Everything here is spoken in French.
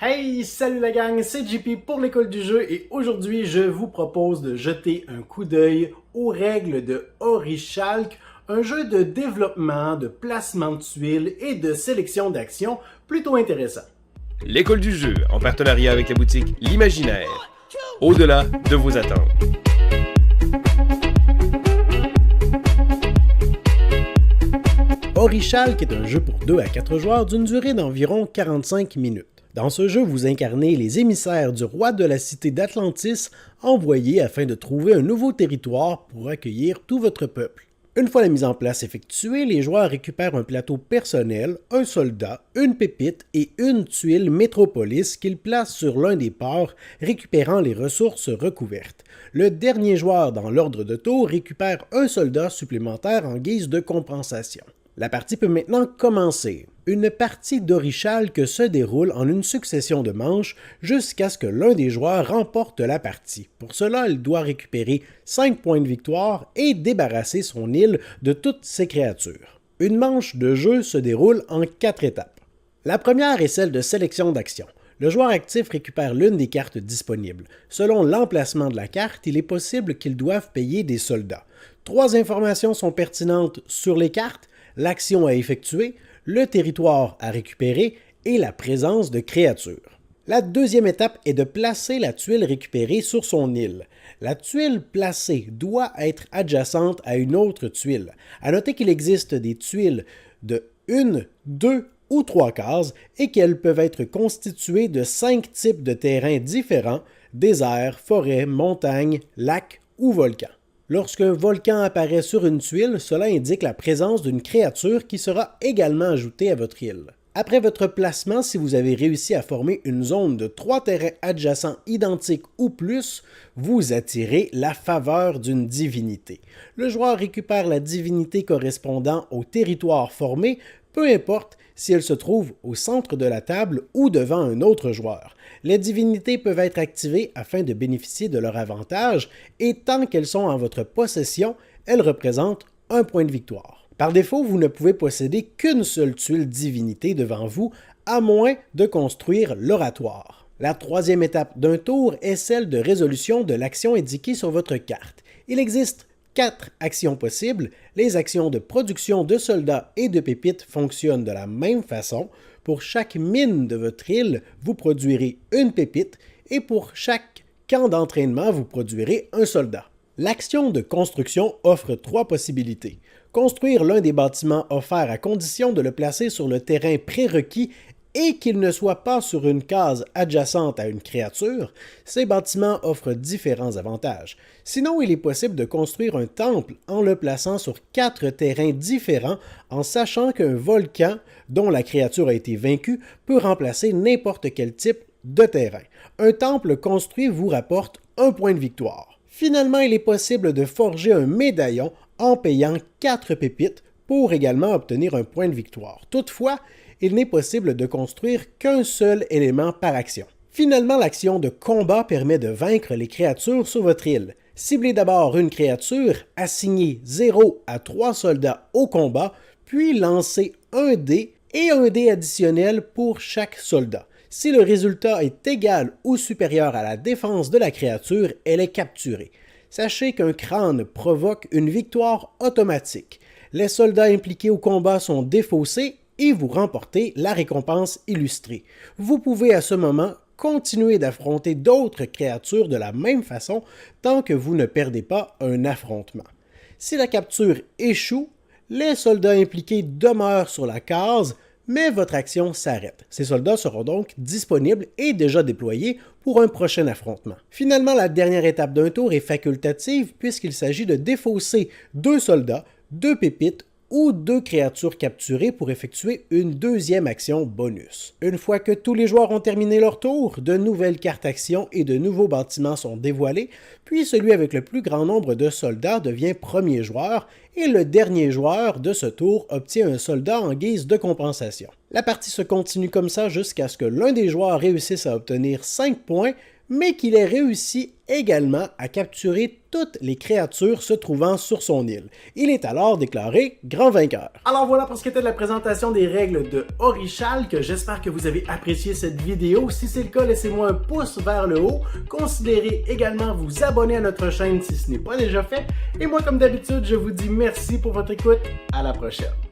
Hey, salut la gang, c'est JP pour l'école du jeu et aujourd'hui je vous propose de jeter un coup d'œil aux règles de Orichalk, un jeu de développement, de placement de tuiles et de sélection d'actions plutôt intéressant. L'école du jeu, en partenariat avec la boutique L'Imaginaire, au-delà de vos attentes. Orichalk est un jeu pour 2 à 4 joueurs d'une durée d'environ 45 minutes. Dans ce jeu, vous incarnez les émissaires du roi de la cité d'Atlantis, envoyés afin de trouver un nouveau territoire pour accueillir tout votre peuple. Une fois la mise en place effectuée, les joueurs récupèrent un plateau personnel, un soldat, une pépite et une tuile métropolis qu'ils placent sur l'un des ports, récupérant les ressources recouvertes. Le dernier joueur dans l'ordre de tour récupère un soldat supplémentaire en guise de compensation. La partie peut maintenant commencer. Une partie d'Orichalk se déroule en une succession de manches jusqu'à ce que l'un des joueurs remporte la partie. Pour cela, il doit récupérer 5 points de victoire et débarrasser son île de toutes ses créatures. Une manche de jeu se déroule en 4 étapes. La première est celle de sélection d'action. Le joueur actif récupère l'une des cartes disponibles. Selon l'emplacement de la carte, il est possible qu'ils doivent payer des soldats. 3 informations sont pertinentes sur les cartes: l'action à effectuer, le territoire à récupérer et la présence de créatures. La deuxième étape est de placer la tuile récupérée sur son île. La tuile placée doit être adjacente à une autre tuile. À noter qu'il existe des tuiles de 1, 2 ou 3 cases et qu'elles peuvent être constituées de 5 types de terrains différents: désert, forêt, montagne, lac ou volcan. Lorsqu'un volcan apparaît sur une tuile, cela indique la présence d'une créature qui sera également ajoutée à votre île. Après votre placement, si vous avez réussi à former une zone de 3 terrains adjacents identiques ou plus, vous attirez la faveur d'une divinité. Le joueur récupère la divinité correspondant au territoire formé, peu importe si elle se trouve au centre de la table ou devant un autre joueur. Les divinités peuvent être activées afin de bénéficier de leur avantage et tant qu'elles sont en votre possession, elles représentent un point de victoire. Par défaut, vous ne pouvez posséder qu'une seule tuile divinité devant vous, à moins de construire l'oratoire. La troisième étape d'un tour est celle de résolution de l'action indiquée sur votre carte. Il existe 4 actions possibles. Les actions de production de soldats et de pépites fonctionnent de la même façon. Pour chaque mine de votre île, vous produirez une pépite et pour chaque camp d'entraînement, vous produirez un soldat. L'action de construction offre 3 possibilités. Construire l'un des bâtiments offerts à condition de le placer sur le terrain prérequis et qu'il ne soit pas sur une case adjacente à une créature. Ces bâtiments offrent différents avantages. Sinon, il est possible de construire un temple en le plaçant sur 4 terrains différents en sachant qu'un volcan dont la créature a été vaincue peut remplacer n'importe quel type de terrain. Un temple construit vous rapporte un point de victoire. Finalement, il est possible de forger un médaillon en payant 4 pépites pour également obtenir un point de victoire. Toutefois, il n'est possible de construire qu'un seul élément par action. Finalement, l'action de combat permet de vaincre les créatures sur votre île. Ciblez d'abord une créature, assignez 0 à 3 soldats au combat, puis lancez un dé et un dé additionnel pour chaque soldat. Si le résultat est égal ou supérieur à la défense de la créature, elle est capturée. Sachez qu'un crâne provoque une victoire automatique. Les soldats impliqués au combat sont défaussés et vous remportez la récompense illustrée. Vous pouvez à ce moment continuer d'affronter d'autres créatures de la même façon tant que vous ne perdez pas un affrontement. Si la capture échoue, les soldats impliqués demeurent sur la case, mais votre action s'arrête. Ces soldats seront donc disponibles et déjà déployés pour un prochain affrontement. Finalement, la dernière étape d'un tour est facultative puisqu'il s'agit de défausser 2 soldats, 2 pépites ou 2 créatures capturées pour effectuer une deuxième action bonus. Une fois que tous les joueurs ont terminé leur tour, de nouvelles cartes actions et de nouveaux bâtiments sont dévoilés, puis celui avec le plus grand nombre de soldats devient premier joueur et le dernier joueur de ce tour obtient un soldat en guise de compensation. La partie se continue comme ça jusqu'à ce que l'un des joueurs réussisse à obtenir 5 points, mais qu'il ait réussi également à capturer toutes les créatures se trouvant sur son île. Il est alors déclaré grand vainqueur. Alors voilà pour ce qui était de la présentation des règles de Orichalque. J'espère que vous avez apprécié cette vidéo. Si c'est le cas, laissez-moi un pouce vers le haut. Considérez également vous abonner à notre chaîne si ce n'est pas déjà fait. Et moi, comme d'habitude, je vous dis merci pour votre écoute. À la prochaine.